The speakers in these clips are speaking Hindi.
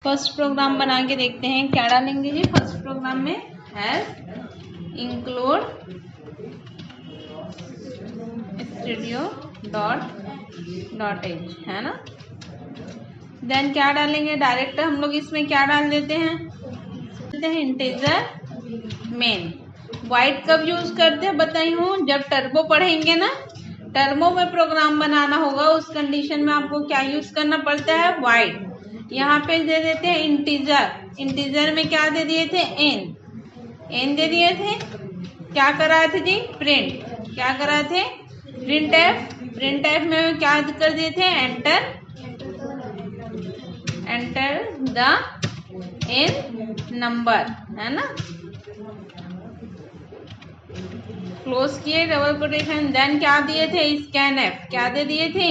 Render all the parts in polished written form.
फर्स्ट प्रोग्राम बना के देखते हैं, क्या डालेंगे जी फर्स्ट प्रोग्राम में, has include studio dot H है ना। देन क्या डालेंगे, डायरेक्ट हम लोग इसमें क्या डाल देते हैं, इंटीजर मेन। वाइट कब यूज करते हैं बताई हूँ, जब टर्बो पढ़ेंगे ना, टर्बो में प्रोग्राम बनाना होगा, उस कंडीशन में आपको क्या यूज करना पड़ता है, वाइट। यहाँ पे दे देते हैं इंटीजर, इंटीजर में क्या दे दिए थे, एन दे दिए थे। क्या कराए थे जी, प्रिंट, क्या कराए थे, प्रिंट एफ, प्रिंट एफ में क्या कर दिए थे, एंटर द एन नंबर है ना, क्लोज किए डबल कोटेशन। देन क्या दिए थे, स्कैन एफ, क्या दे दिए थे,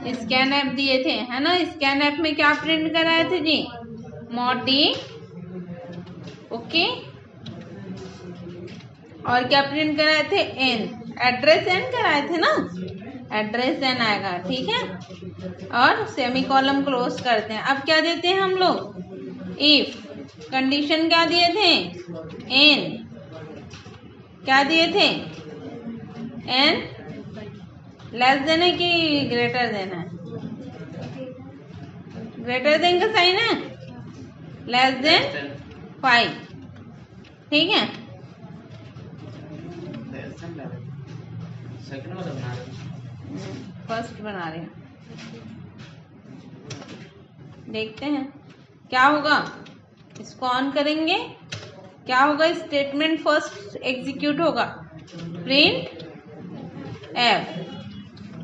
स्कैन एफ दिए थे है ना। स्कैन एफ में क्या प्रिंट कराए थे जी, मॉड डी, ओके। और क्या प्रिंट कराए थे, एन, एड्रेस एन कराए थे ना, एड्रेस एन आएगा, ठीक है। और सेमी कॉलम क्लोज करते हैं। अब क्या देते हैं हम लोग, इफ, कंडीशन क्या दिए थे, एन, क्या दिए थे, एन लेस देन है कि ग्रेटर देन है, ग्रेटर देन का साइन है, लेस देन 5, ठीक है। फर्स्ट बना रहे हैं, देखते हैं क्या होगा। इसको ऑन करेंगे, क्या होगा, स्टेटमेंट फर्स्ट एग्जीक्यूट होगा, प्रिंट एफ,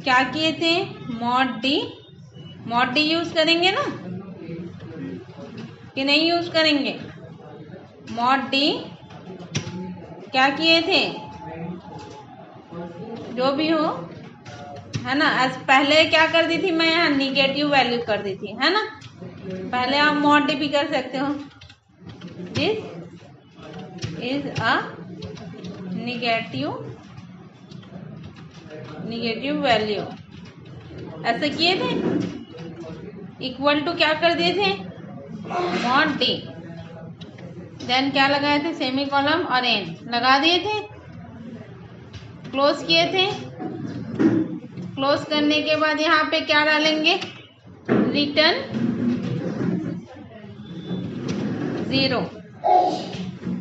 क्या किए थे, मॉड डी यूज करेंगे ना कि नहीं यूज करेंगे, मॉड डी क्या किए थे, जो भी हो है ना। आज पहले क्या कर दी थी मैं, यहाँ निगेटिव वैल्यू कर दी थी है ना, पहले आप मॉड डी भी कर सकते हो, this is a negative value, ऐसे किए थे। इक्वल टू क्या कर दिए थे, मॉड डी, देन क्या लगाए थे, सेमी कॉलम और एन लगा दिए थे, क्लोज किए थे। क्लोज करने के बाद यहाँ पे क्या डालेंगे, रिटर्न 0,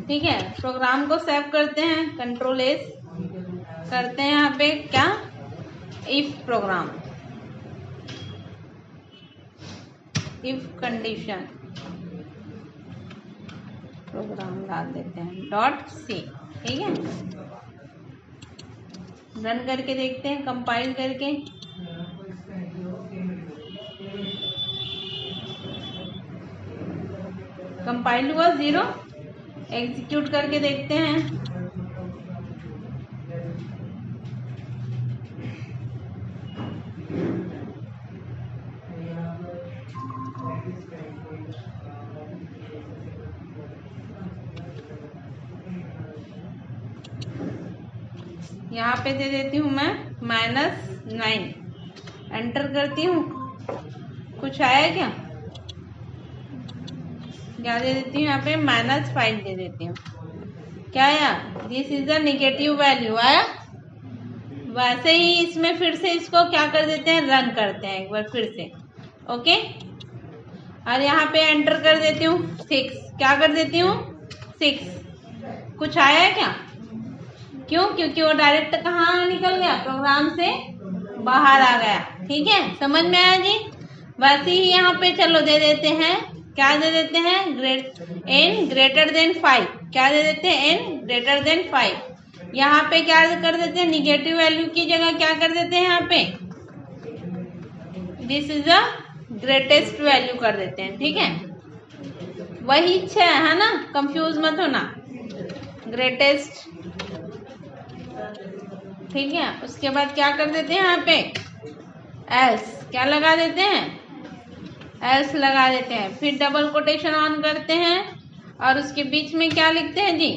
ठीक है। प्रोग्राम को सेव करते हैं, कंट्रोल एस करते हैं, यहाँ पे क्या, if program, if condition program डाल देते हैं .c, ठीक है। रन करके देखते हैं, कंपाइल करके, कंपाइल हुआ 0, एग्जीक्यूट करके देखते हैं, यहाँ पे दे देती हूँ मैं -9, एंटर करती हूँ, कुछ आया क्या, क्या दे देती हूँ, यहाँ पे -5 दे देती हूँ, क्या आया, this is the negative value आया। वैसे ही इसमें फिर से इसको क्या कर देते हैं, रन करते हैं एक बार फिर से, ओके। और यहाँ पे एंटर कर देती हूँ 6, क्या कर देती हूँ 6, कुछ आया क्या, क्यों, क्योंकि वो डायरेक्ट कहाँ निकल गया, प्रोग्राम से बाहर आ गया, ठीक है। समझ में आया जी। वैसे ही यहाँ पे चलो दे देते हैं, क्या दे देते हैं, एन ग्रेटर देन 5, क्या दे देते हैं, एन ग्रेटर देन 5। यहाँ पे क्या कर देते हैं, निगेटिव वैल्यू की जगह क्या कर देते हैं, यहाँ पे this is the greatest value कर देते हैं, ठीक है। वही इच्छा है ना, कंफ्यूज मत होना, ग्रेटेस्ट, ठीक है। उसके बाद क्या कर देते हैं, यहाँ पे एल्स, क्या लगा देते हैं, एल्स लगा देते हैं। फिर डबल कोटेशन ऑन करते हैं और उसके बीच में क्या लिखते हैं जी,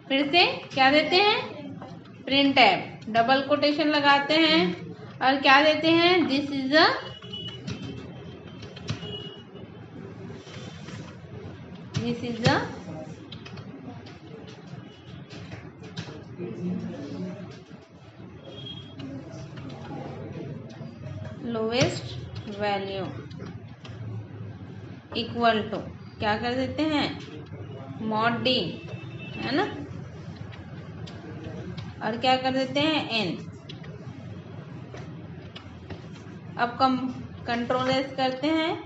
फिर से क्या देते हैं, प्रिंट एफ, डबल कोटेशन लगाते हैं और क्या देते हैं, this is a this is the lowest value equal to क्या कर देते हैं मॉड डी, है ना, और क्या कर देते हैं एन। अब कंट्रोल एस करते हैं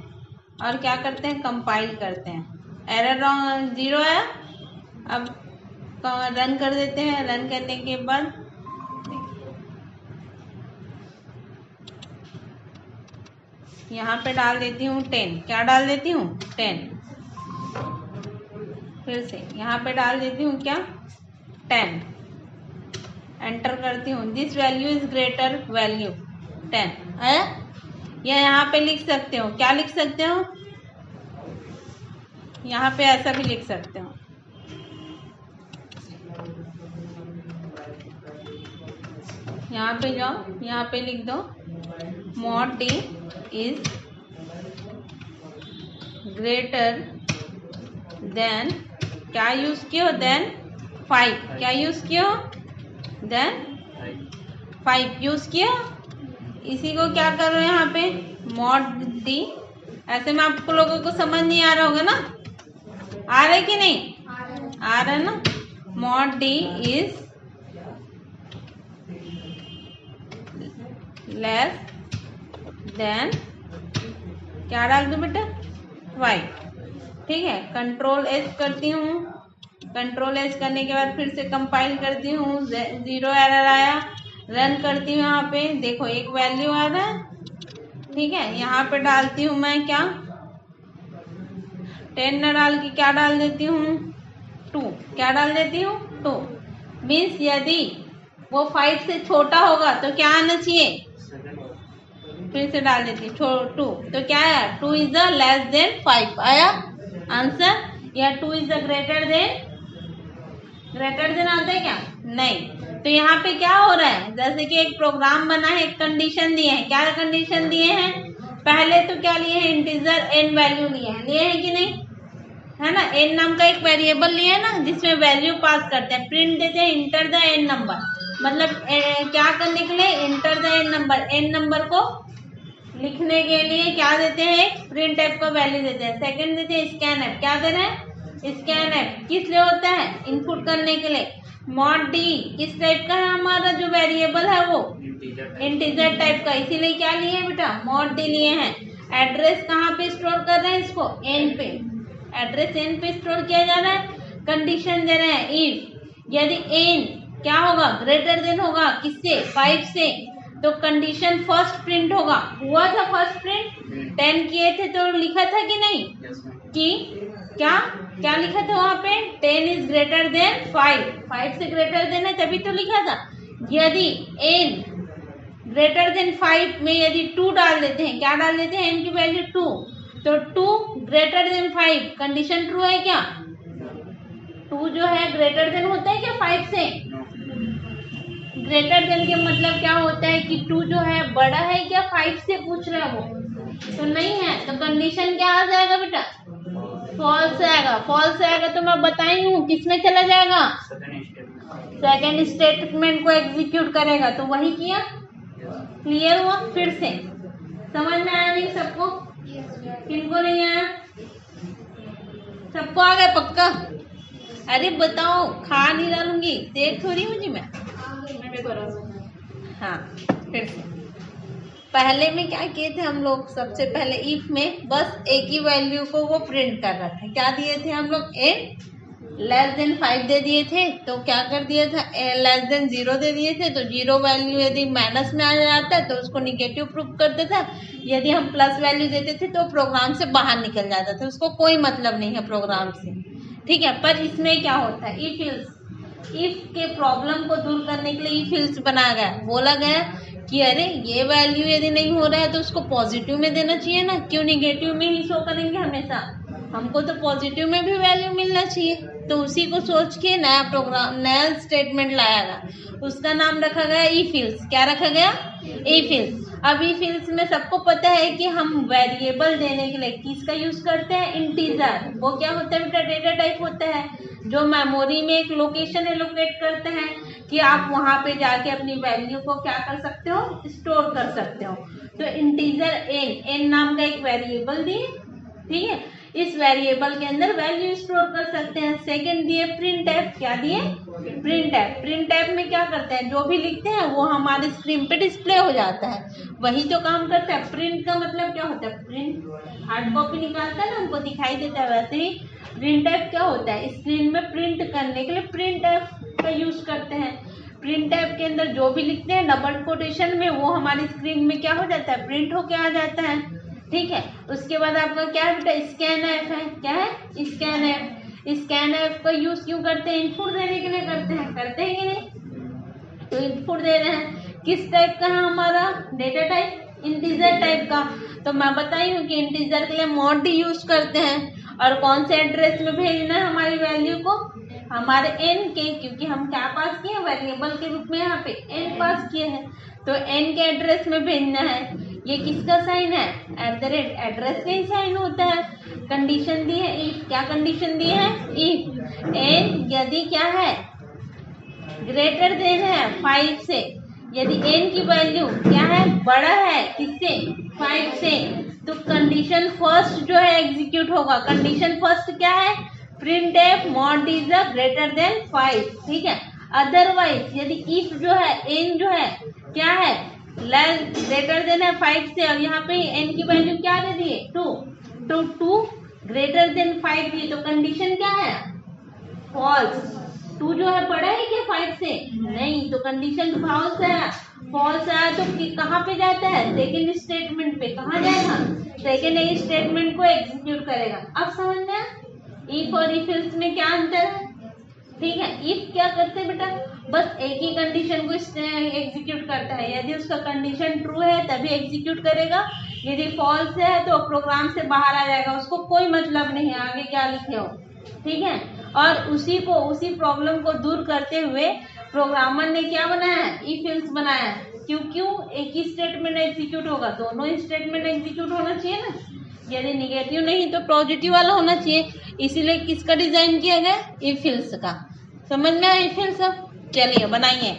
और क्या करते हैं कंपाइल करते हैं। एरर रॉन्ग 0 आया। अब रन कर देते हैं। रन करने के बाद यहाँ पे डाल देती हूँ 10। क्या डाल देती हूँ 10। फिर से यहाँ पे डाल देती हूँ क्या 10। एंटर करती हूँ this value is greater value 10 आया। या यहाँ पे लिख सकते हो, क्या लिख सकते हो, यहाँ पे ऐसा भी लिख सकते हो, यहाँ पे जाओ, यहाँ पे लिख दो mod D is greater than, क्या यूज किया देन 5, क्या यूज किया देन 5 यूज किया। इसी को क्या करो यहाँ पे मॉड डी। ऐसे में आपको लोगों को समझ नहीं आ रहा होगा ना, आ रहा है कि नहीं आ रहा है ना। Mod D is less than, क्या डाल दो बेटा 5, ठीक है। कंट्रोल एस करती हूँ। कंट्रोल एस करने के बाद फिर से कंपाइल करती हूँ, 0 एरर आया। रन करती हूँ। यहाँ पे देखो एक वैल्यू आ रहा है, ठीक है। यहाँ पे डालती हूँ मैं क्या 10 न डाल के क्या डाल देती हूँ 2, क्या डाल देती हूँ 2। मीन्स यदि वो 5 से छोटा होगा तो क्या आना चाहिए, फिर से डाल देती हूँ 2, तो क्या आया 2 इज द लेस देन 5 आया आंसर। या 2 इज द ग्रेटर देन आता है क्या, नहीं। तो यहाँ पे क्या हो रहा है, जैसे कि एक प्रोग्राम बना है, एक कंडीशन दिए हैं। क्या कंडीशन दिए हैं, पहले तो क्या लिए हैं इंटीजर n वैल्यू लिए हैं कि नहीं, है ना। n नाम का एक वेरिएबल लिए है ना, जिसमें वैल्यू पास करते हैं, प्रिंट देते हैं इंटर द n नंबर। मतलब क्या करने के लिए enter the n number, n number को लिखने के लिए क्या देते हैं एक प्रिंट एफ का वैल्यू देते हैं। सेकंड देते हैं स्कैन एफ, क्या दे रहे हैं स्कैन एफ, किस लिए होता है इनपुट करने के लिए। मॉड डी किस टाइप का है, हमारा जो वेरिएबल है वो इंटीजर टाइप का, इसीलिए क्या लिए हैं बेटा मॉड डी लिए हैं। एड्रेस कहाँ पे स्टोर कर रहे हैं इसको एन पे, एड्रेस एन पे स्टोर किया जा रहा है। कंडीशन दे रहे हैं इफ यदि एन क्या होगा ग्रेटर देन होगा किससे 5 से, तो कंडीशन फर्स्ट प्रिंट होगा। हुआ था फर्स्ट प्रिंट 10 किए थे तो लिखा था कि नहीं कि क्या क्या लिखा था वहां पे 10 इज ग्रेटर देन 5 से ग्रेटर देन है तभी तो लिखा था। यदि n ग्रेटर देन 5 में यदि 2 डाल देते हैं, क्या डाल देते हैं n की वैल्यू 2, तो 2 ग्रेटर देन 5 कंडीशन ट्रू है क्या, 2 जो है ग्रेटर देन होता है क्या 5 से। ग्रेटर देन के मतलब क्या होता है कि 2 जो है बड़ा है क्या 5 से, पूछ रहे हैं वो तो नहीं है, तो कंडीशन क्या आ जाएगा बेटा फॉल्स आएगा। फॉल्स आएगा तो मैं बताई हूँ किसमें चला जाएगा सेकेंड स्टेटमेंट को एग्जीक्यूट करेगा। तो वही किया, क्लियर हुआ। फिर से समझ में आया नहीं सबको, किनको नहीं आया, सबको आ गया पक्का। अरे बताओ खा नहीं डालूंगी, देख थोड़ी मुझे मैं हाँ। फिर से पहले में क्या किए थे हम लोग, सबसे पहले इफ में बस एक ही वैल्यू को वो प्रिंट कर रहा था। क्या दिए थे हम लोग n लेस देन 5 दे दिए थे, तो क्या कर दिया था लेस देन 0 दे दिए थे, तो 0 वैल्यू यदि माइनस में आ जाता है तो उसको निगेटिव प्रूफ करता था। यदि हम प्लस वैल्यू देते थे तो प्रोग्राम से बाहर निकल जाता था, उसको कोई मतलब नहीं है प्रोग्राम से, ठीक है। पर इसमें क्या होता है इफ के प्रॉब्लम को दूर करने के लिए इफ एल्स बनाया गया, बोला गया कि अरे ये वैल्यू यदि नहीं हो रहा है तो उसको पॉजिटिव में देना चाहिए ना, क्यों निगेटिव में ही शो करेंगे हमेशा, हमको तो पॉजिटिव में भी वैल्यू मिलना चाहिए। तो उसी को सोच के नया प्रोग्राम नया स्टेटमेंट लाया गया, उसका नाम रखा गया इफ एल्स। क्या रखा गया इफ एल्स। अब इफ एल्स में सबको पता है कि हम वेरिएबल देने के लिए किसका यूज करते हैं, इंटीजर। वो क्या होता है बेटा, डेटा टाइप होता है जो मेमोरी में एक लोकेशन एलोकेट करते हैं कि आप वहां पे जाके अपनी वैल्यू को क्या कर सकते हो, स्टोर कर सकते हो। तो इंटीजर एन नाम का एक वेरिएबल दिए, ठीक है, इस वेरिएबल के अंदर वैल्यू स्टोर कर सकते हैं। सेकंड दिए प्रिंट एफ, क्या दिए, प्रिंट एफ। प्रिंट एफ में क्या करते हैं, जो भी लिखते हैं वो हमारे स्क्रीन पे डिस्प्ले हो जाता है, वही तो काम करता है। प्रिंट का मतलब क्या होता है, प्रिंट, हार्ड कॉपी निकालता है ना, हमको दिखाई देता है, वैसे ही प्रिंट एफ क्या होता है, स्क्रीन में प्रिंट करने के लिए प्रिंट एफ का यूज करते हैं। प्रिंट एफ के अंदर जो भी लिखते हैं डबल कोटेशन में, वो हमारी स्क्रीन में क्या हो जाता है, प्रिंट होके आ जाता है, ठीक है। उसके बाद आपका क्या है बेटा, स्कैन एफ है, क्या है, स्कैन एफ। स्कैन एफ का यूज क्यों करते हैं, इनपुट देने के लिए करते हैं कि नहीं, तो इनपुट दे रहे हैं, किस टाइप का है हमारा डेटा टाइप, इंटीजर टाइप का। तो मैं बताई हूँ कि इंटीजर के लिए मॉड यूज करते हैं, और कौन से एड्रेस में भेजना है हमारी वैल्यू को, हमारे एन के, क्योंकि हम क्या पास किए, वेरिएबल के रूप में यहाँ पे एन पास किए हैं, तो एन के एड्रेस में भेजना है। ये किसका साइन है, एड्रेस का ही साइन होता है। कंडीशन दी है इफ, क्या कंडीशन दी है, इफ एन यदि क्या है, ग्रेटर देन है 5 से, यदि एन की वैल्यू क्या है, बड़ा है किससे, 5 से, तो कंडीशन फर्स्ट जो है एग्जीक्यूट होगा। कंडीशन फर्स्ट क्या है, print F mod is greater than 5, ठीक है। अदरवाइज यदि इफ जो है, एन जो है क्या है, ग्रेटर देन है 5 से, और यहाँ पे एन की वैल्यू क्या दे दिए, 2, तो 2 ग्रेटर देन 5 दी, तो कंडीशन क्या है, फॉल्स। 2 जो है बड़ा है क्या 5 से, नहीं, तो कंडीशन फॉल्स है। फॉल्स है तो कहाँ पे जाता है, सेकेंड स्टेटमेंट पे, कहाँ जाएगा, सेकेंड स्टेटमेंट को एग्जीक्यूट करेगा। अब समझ में, इफ और इफ एल्स में क्या अंतर है, ठीक है। इफ क्या करते हैं बेटा, बस एक ही कंडीशन को एग्जीक्यूट करता है, यदि उसका कंडीशन ट्रू है तभी एग्जीक्यूट करेगा, यदि फॉल्स है तो प्रोग्राम से बाहर आ जाएगा, उसको कोई मतलब नहीं है आगे क्या लिखे हो, ठीक है। और उसी प्रॉब्लम को दूर करते हुए प्रोग्रामर ने क्या बनाया है, इफ एल्स बनाया है। क्यों एक ही स्टेटमेंट एग्जीक्यूट होगा, दोनों स्टेटमेंट एग्जीक्यूट होना चाहिए ना, यदि निगेटिव नहीं तो पॉजिटिव वाला होना चाहिए, इसीलिए किसका डिजाइन किया गया, इफ एल्स का। समझ में आया इफ एल्स, चलिए बनाइए।